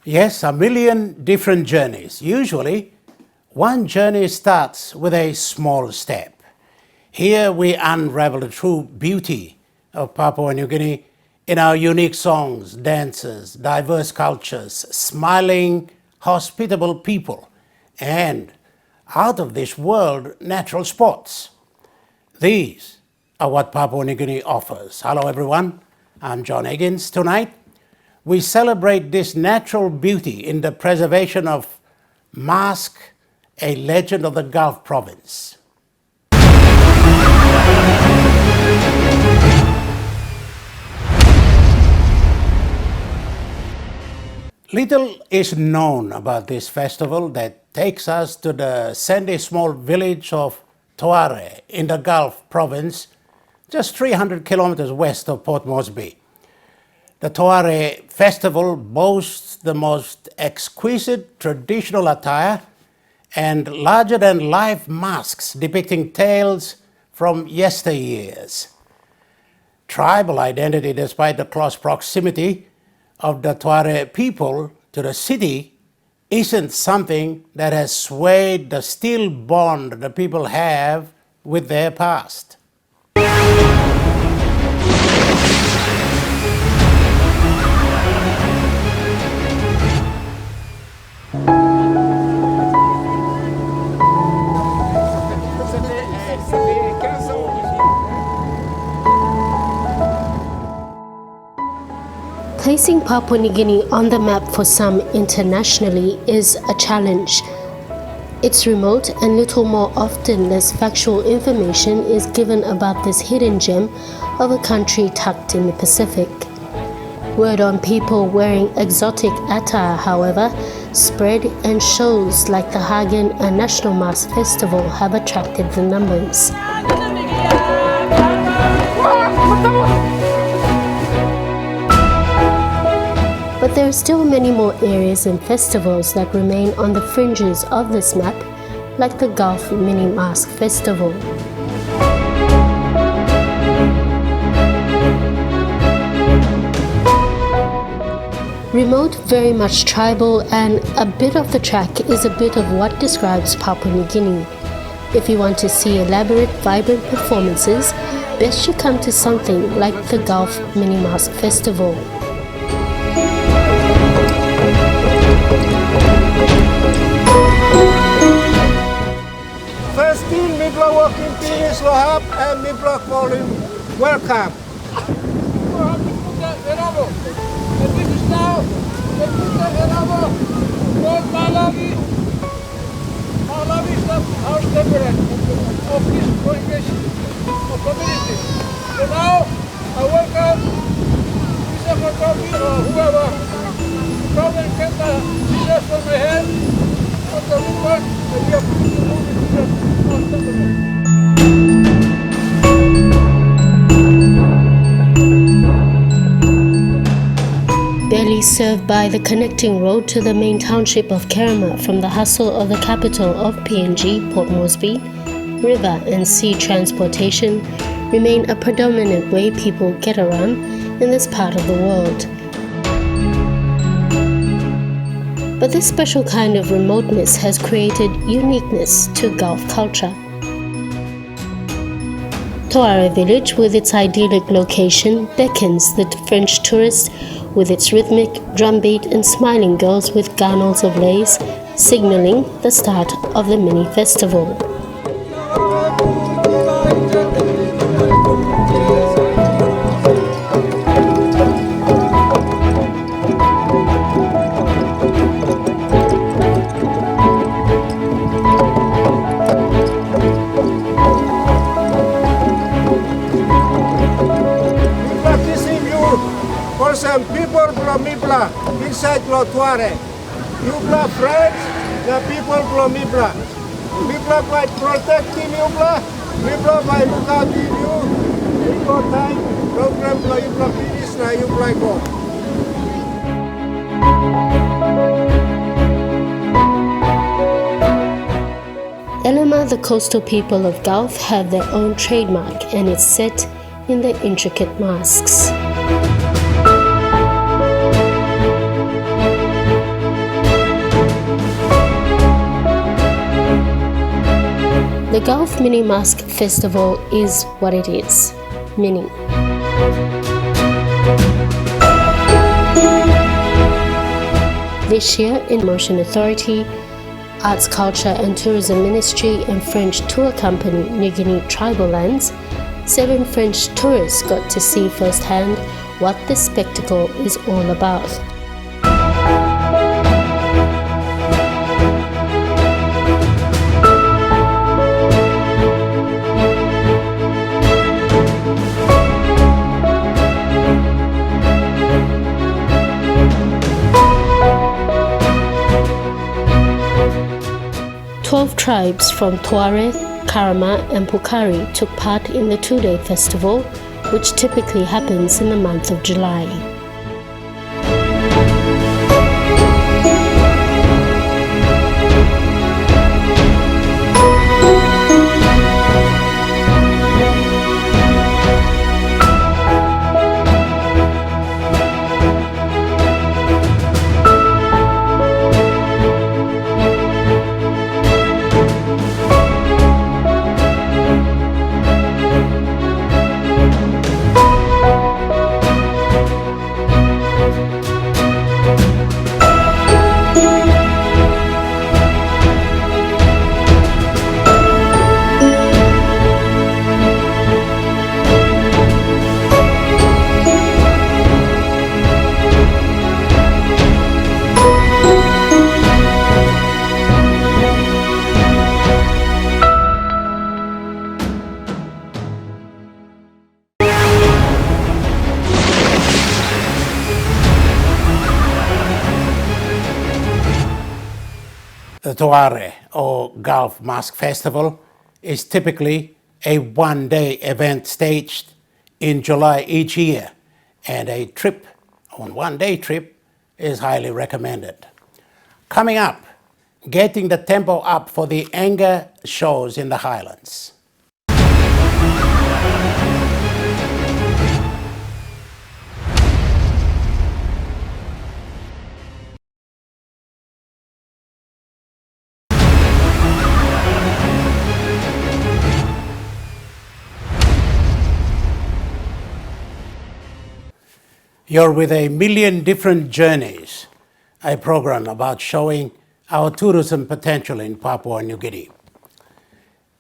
Yes, a million different journeys. Usually, one journey starts with a small step. Here we unravel the true beauty of Papua New Guinea in our unique songs, dances, diverse cultures, smiling, hospitable people, and out-of-this-world natural spots. These are what Papua New Guinea offers. Hello everyone, I'm John Higgins. Tonight, we celebrate this natural beauty in the preservation of Mask, a legend of the Gulf province. Little is known about this festival that takes us to the sandy small village of Toare in the Gulf province, just 300 kilometers west of Port Moresby. The Toare festival boasts the most exquisite traditional attire and larger-than-life masks depicting tales from yesteryears. Tribal identity, despite the close proximity of the Toare people to the city, isn't something that has swayed the still bond the people have with their past. Placing Papua New Guinea on the map for some internationally is a challenge. It's remote and little more often less factual information is given about this hidden gem of a country tucked in the Pacific. Word on people wearing exotic attire, however, spread, and shows like the Hagen and National Mask Festival have attracted the numbers. But there are still many more areas and festivals that remain on the fringes of this map, like the Gulf Mini Mask Festival. Remote, very much tribal, and a bit of the track is a bit of what describes Papua New Guinea. If you want to see elaborate, vibrant performances, best you come to something like the Gulf Mini Mask Festival. First team, Mibla walking finish Lohab and Mibla calling welcome. And this is now the Malawi is the house temperate of this congregation of community. So now I welcome Mr. Kotobi or whoever come and get the scissors from my hand of the woodwork, and we are going to move it to the house temperate. Barely served by the connecting road to the main township of Kerema from the hustle of the capital of PNG, Port Moresby, river and sea transportation remain a predominant way people get around in this part of the world. But this special kind of remoteness has created uniqueness to Gulf culture. Toare village, with its idyllic location, beckons the French tourist with its rhythmic drumbeat and smiling girls with garnels of lace, signaling the start of the mini festival. Some people from Mibla inside Toare. Mibla friends, the people from Mibla. Mibla by protecting Mibla. Mibla by look out in you. You got time, program Mibla finish, now you play go. Elema, the coastal people of Gulf, have their own trademark, and it's set in their intricate masks. The Gulf Mini Mask Festival is what it is, mini. This year, in Motion Authority, Arts, Culture and Tourism Ministry and French tour company New Guinea Tribal Lands, 7 French tourists got to see firsthand what the spectacle is all about. Tribes from Toare, Karama and Pukari took part in the 2-day festival, which typically happens in the month of July. The Toare, or Gulf Mask Festival, is typically a one-day event staged in July each year, and a one-day trip, is highly recommended. Coming up, getting the tempo up for the Enga shows in the Highlands. You're with A Million Different Journeys, a program about showing our tourism potential in Papua New Guinea.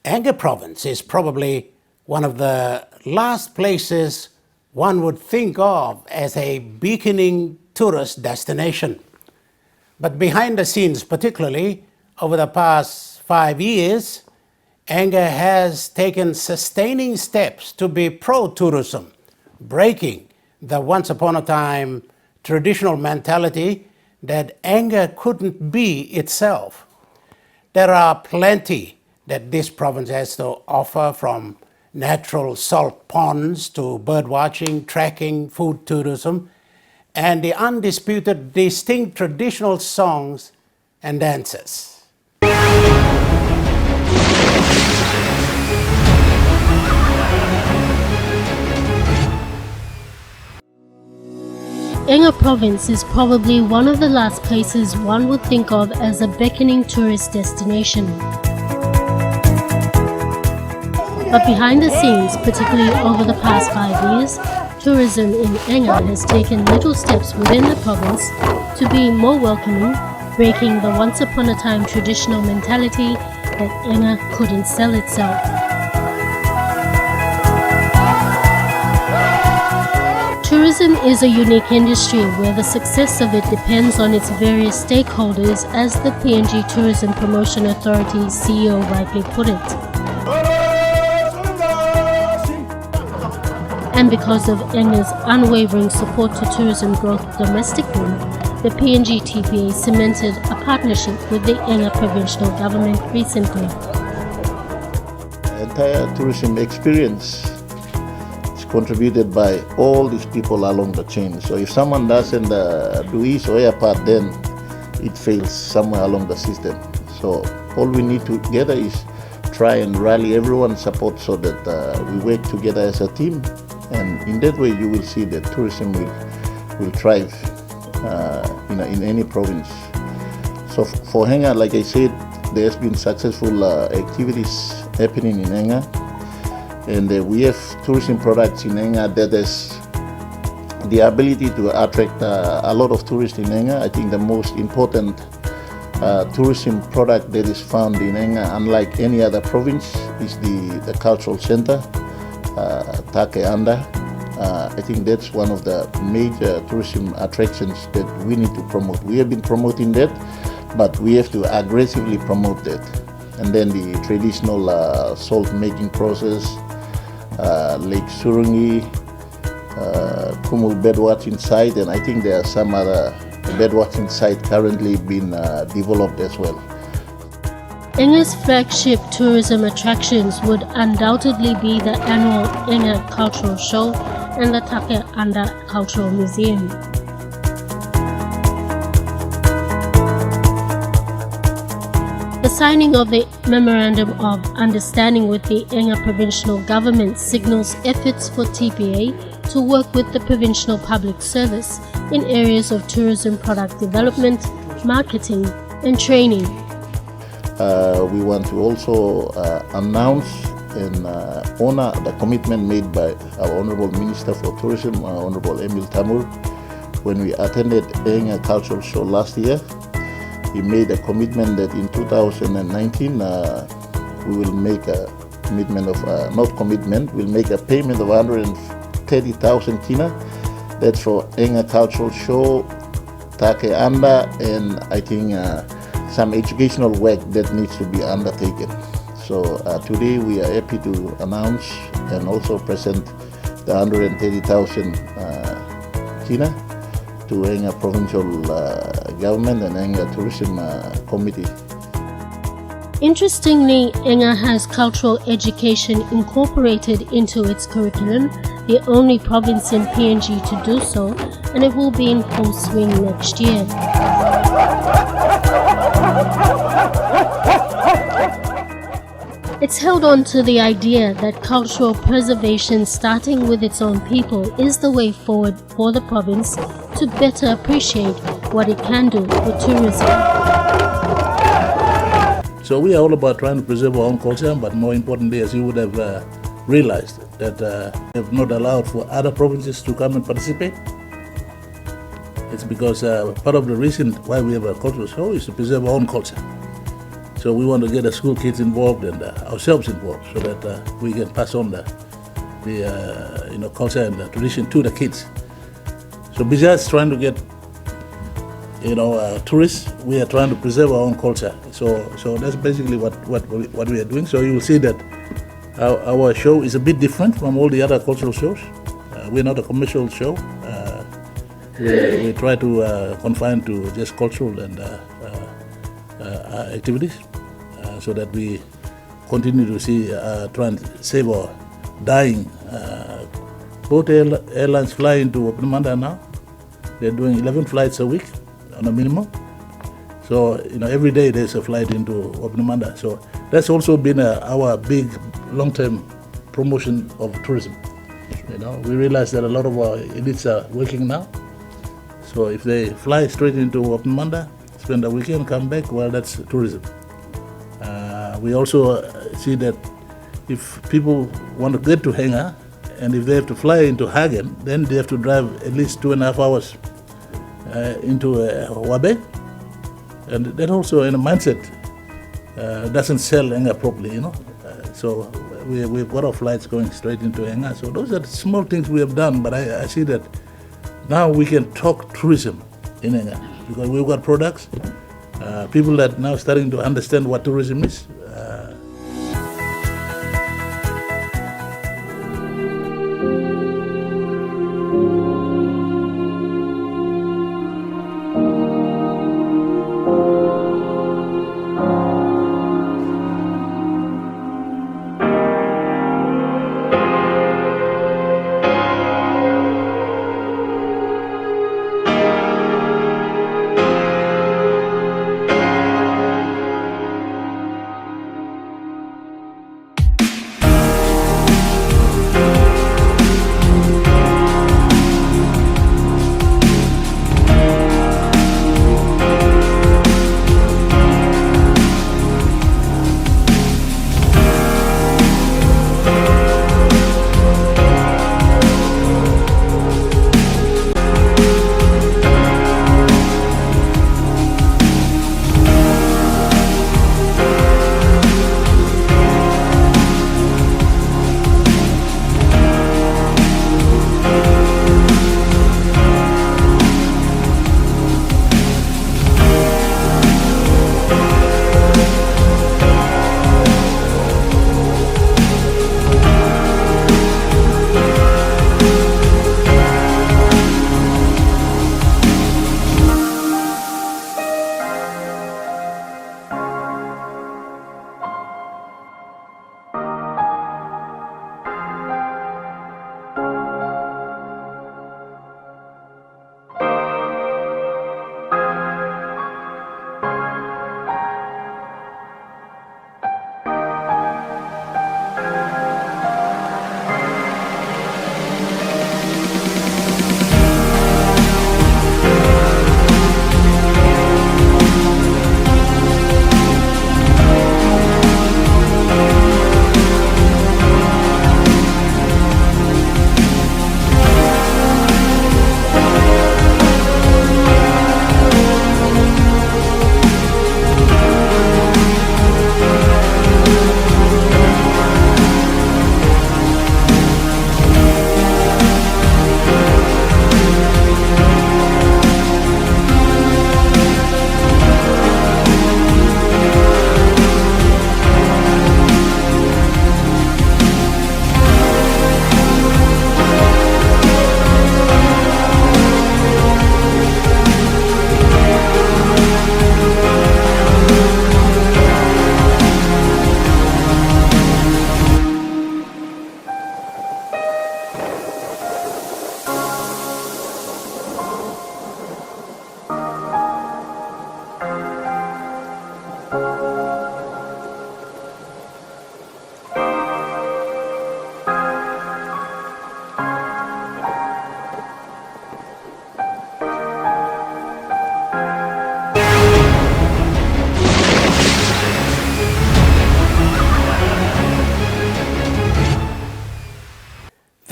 Enga province is probably one of the last places one would think of as a beaconing tourist destination. But behind the scenes, particularly over the past 5 years, Enga has taken sustaining steps to be pro-tourism, breaking the once upon a time traditional mentality that Enga couldn't be itself. There are plenty that this province has to offer, from natural salt ponds to birdwatching, trekking, food tourism, and the undisputed distinct traditional songs and dances. Enga province is probably one of the last places one would think of as a beckoning tourist destination. But behind the scenes, particularly over the past 5 years, tourism in Enga has taken little steps within the province to be more welcoming, breaking the once upon a time traditional mentality that Enga couldn't sell itself. Tourism is a unique industry where the success of it depends on its various stakeholders, as the PNG Tourism Promotion Authority CEO rightly put it. And because of Enga's unwavering support to tourism growth domestically, the PNGTPA cemented a partnership with the Enga provincial government recently. The entire tourism experience contributed by all these people along the chain. So if someone doesn't do his or her part, then it fails somewhere along the system. So all we need together is try and rally everyone's support so that we work together as a team, and in that way you will see that tourism will thrive in any province. So for Enga, like I said, there has been successful activities happening in Enga. And we have tourism products in Enga that has the ability to attract a lot of tourists in Enga. I think the most important tourism product that is found in Enga, unlike any other province, is the cultural center, Take Anda. I think that's one of the major tourism attractions that we need to promote. We have been promoting that, but we have to aggressively promote that. And then the traditional salt making process, Lake Surungi, Kumul birdwatching site, and I think there are some other birdwatching site currently being developed as well. Enga's flagship tourism attractions would undoubtedly be the annual Enga Cultural Show and the Take Anda Cultural Museum. The signing of the Memorandum of Understanding with the Enga Provincial Government signals efforts for TPA to work with the Provincial Public Service in areas of tourism product development, marketing, and training. We want to also announce and honor the commitment made by our Honorable Minister for Tourism, Honorable Emil Tamur, when we attended Enga Cultural Show last year. He made a commitment that in 2019 we will make a commitment of, we'll make a payment of 130,000 kina. That's for Enga Cultural Show, Take Anda, and I think some educational work that needs to be undertaken. So today we are happy to announce and also present the 130,000 kina to Enga Provincial Government and Enga Tourism Committee. Interestingly, Enga has cultural education incorporated into its curriculum, the only province in PNG to do so, and it will be in full swing next year. It's held on to the idea that cultural preservation, starting with its own people, is the way forward for the province to better appreciate what it can do for tourism. So we are all about trying to preserve our own culture, but more importantly, as you would have realized, that we have not allowed for other provinces to come and participate. It's because part of the reason why we have a cultural show is to preserve our own culture. So we want to get the school kids involved and ourselves involved, so that we can pass on the culture and the tradition to the kids. So besides trying to get tourists, we are trying to preserve our own culture. So that's basically what we are doing. So you will see that our show is a bit different from all the other cultural shows. We're not a commercial show. We try to confine to just cultural and activities, so that we continue to try and save our dying. Both airlines fly into Opinamanda now. They're doing 11 flights a week on a minimum. So every day there's a flight into Opinamanda. So that's also been our big long-term promotion of tourism. We realize that a lot of our elites are working now. So if they fly straight into Opinamanda, spend a weekend, come back, well, that's tourism. We also see that if people want to get to Enga, and if they have to fly into Hagen, then they have to drive at least 2.5 hours into Wabe. And that also, in a mindset, doesn't sell Enga properly, So we've got our flights going straight into Enga. So those are the small things we have done, but I see that now we can talk tourism in Enga, because we've got products, people that now starting to understand what tourism is.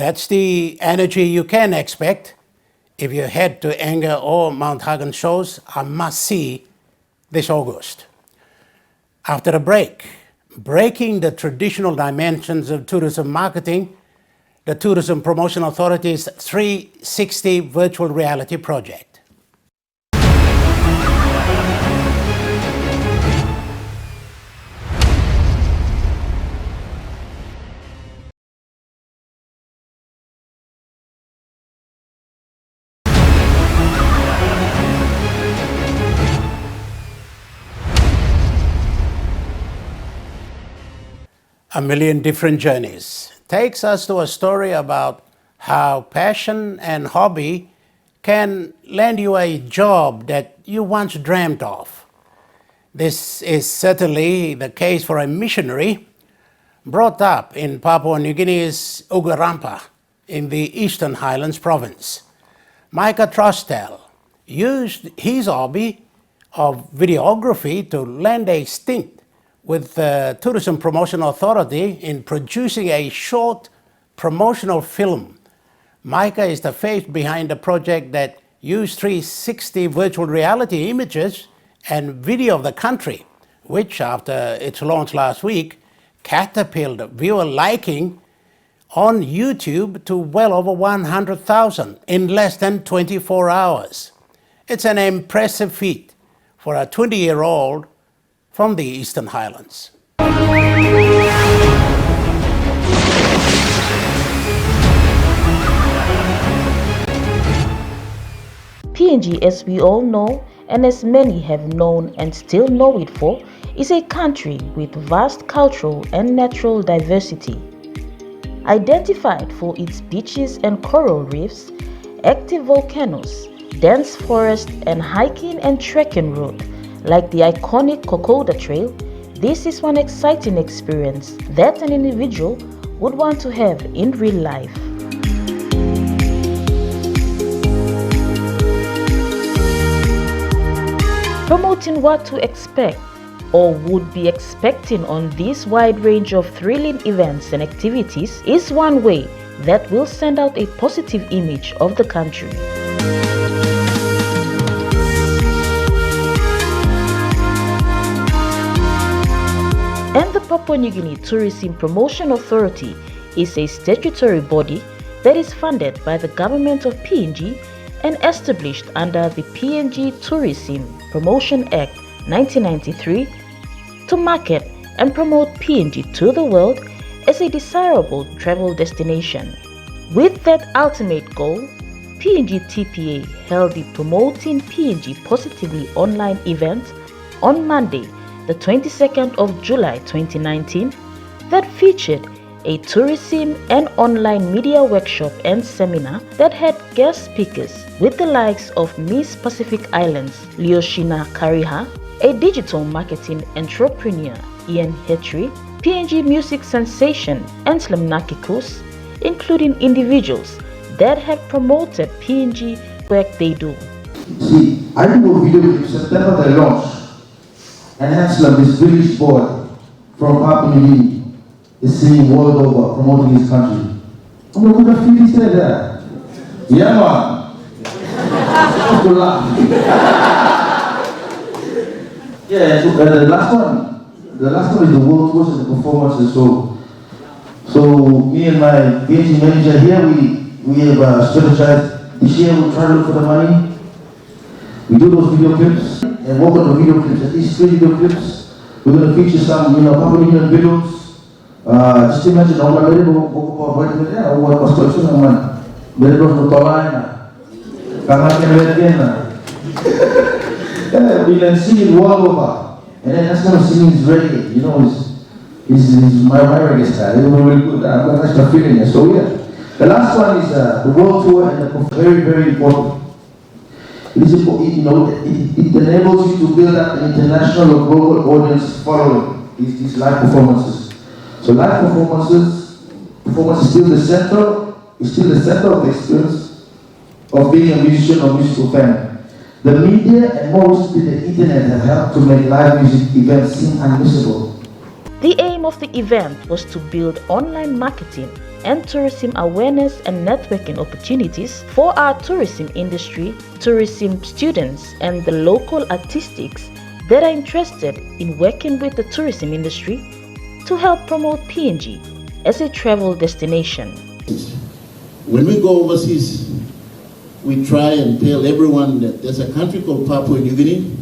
That's the energy you can expect if you head to Enga or Mount Hagen shows a must-see this August. After a break, breaking the traditional dimensions of tourism marketing, the Tourism Promotion Authority's 360 virtual reality project. A Million Different Journeys takes us to a story about how passion and hobby can land you a job that you once dreamt of. This is certainly the case for a missionary brought up in Papua New Guinea's Ugarampa in the Eastern Highlands province. Micah Trostel used his hobby of videography to land a stint with the Tourism Promotion Authority in producing a short promotional film. Micah is the face behind the project that used 360 virtual reality images and video of the country, which after its launch last week, catapulted viewer liking on YouTube to well over 100,000 in less than 24 hours. It's an impressive feat for a 20-year-old from the Eastern Highlands. PNG, as we all know, and as many have known and still know it for, is a country with vast cultural and natural diversity. Identified for its beaches and coral reefs, active volcanoes, dense forest, and hiking and trekking route, like the iconic Kokoda Trail, this is one exciting experience that an individual would want to have in real life. Promoting what to expect or would be expecting on this wide range of thrilling events and activities is one way that will send out a positive image of the country. And the Papua New Guinea Tourism Promotion Authority is a statutory body that is funded by the government of PNG and established under the PNG Tourism Promotion Act 1993 to market and promote PNG to the world as a desirable travel destination. With that ultimate goal, PNGTPA held the Promoting PNG Positively online event on Monday, the 22nd of July 2019, that featured a tourism and online media workshop and seminar that had guest speakers with the likes of Miss Pacific Islands Leoshina Kariha, a digital marketing entrepreneur Ian Hetri, PNG music sensation Anselm Nakikus, including individuals that have promoted PNG work they do. See, I do a video in September they launched, and Anselm, this British boy from Papua New Guinea, is seeing world over promoting his country. I'm like, what the fuck is that? Yeah, man. Good luck. Yeah, so, the last one is the world tours and the performances. So me and my PNG manager here, we have strategized. This year we try to look for the money. We do those video clips and work on the video clips. At least 3 video clips. We're going to feature some, Papua New Guinean videos. Just imagine all my video we can sing it world over. And then that's kind of singing is reggae, is my reggae style. It's really good. I'm going to start feeling it. So yeah. The last one is the world tour, and very, very important. It enables you to build up an international or global audience following these live performances. So live performance is still the center of the experience of being a musician or musical fan. The media and more recently the internet have helped to make live music events seem unmissable. The aim of the event was to build online marketing and tourism awareness and networking opportunities for our tourism industry, tourism students, and the local artistics that are interested in working with the tourism industry to help promote PNG as a travel destination. When we go overseas, we try and tell everyone that there's a country called Papua New Guinea,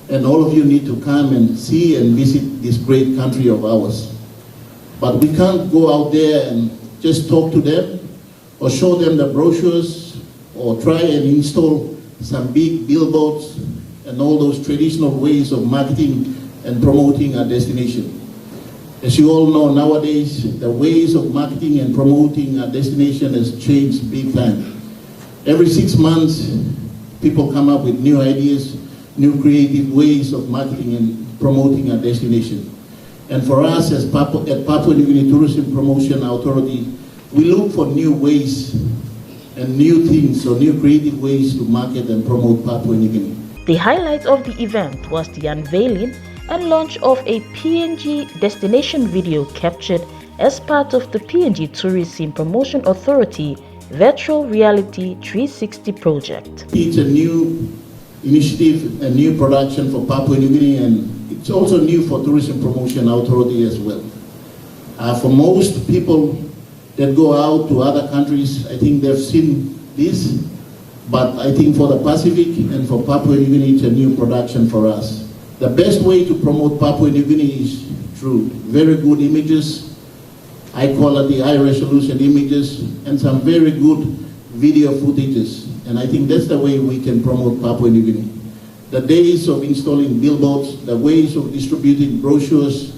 and all of you need to come and see and visit this great country of ours. But we can't go out there and just talk to them or show them the brochures or try and install some big billboards and all those traditional ways of marketing and promoting our destination. As you all know, nowadays, the ways of marketing and promoting our destination has changed big time. Every 6 months, people come up with new ideas, new creative ways of marketing and promoting our destination. And for us at Papua New Guinea Tourism Promotion Authority, we look for new ways and new things or new creative ways to market and promote Papua New Guinea. The highlight of the event was the unveiling and launch of a PNG destination video captured as part of the PNG Tourism Promotion Authority Virtual Reality 360 project. It's a new initiative, a new production for Papua New Guinea, and it's also new for Tourism Promotion Authority as well. For most people that go out to other countries, I think they've seen this, but I think for the Pacific and for Papua New Guinea, it's a new production for us. The best way to promote Papua New Guinea is through very good images, high quality, high resolution images, and some very good video footages. And I think that's the way we can promote Papua New Guinea. The days of installing billboards, the ways of distributing brochures,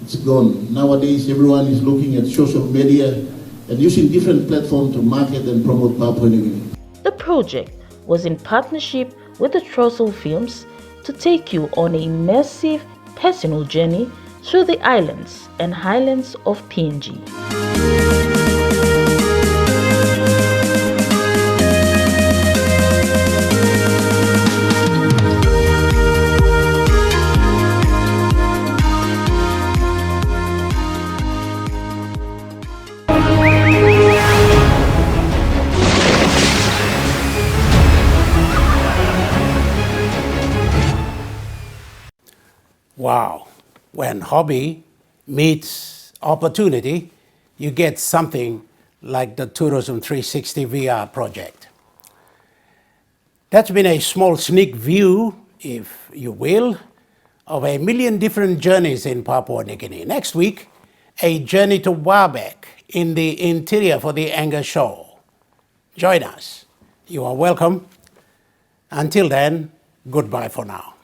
it's gone. Nowadays, everyone is looking at social media and using different platforms to market and promote Papua New Guinea. The project was in partnership with the Trossel Films to take you on a immersive personal journey through the islands and highlands of PNG. Wow, when hobby meets opportunity, you get something like the Tourism 360 VR project. That's been a small sneak view, if you will, of a million different journeys in Papua New Guinea. Next week, a journey to Warbeck in the interior for the Enga show. Join us. You are welcome. Until then, goodbye for now.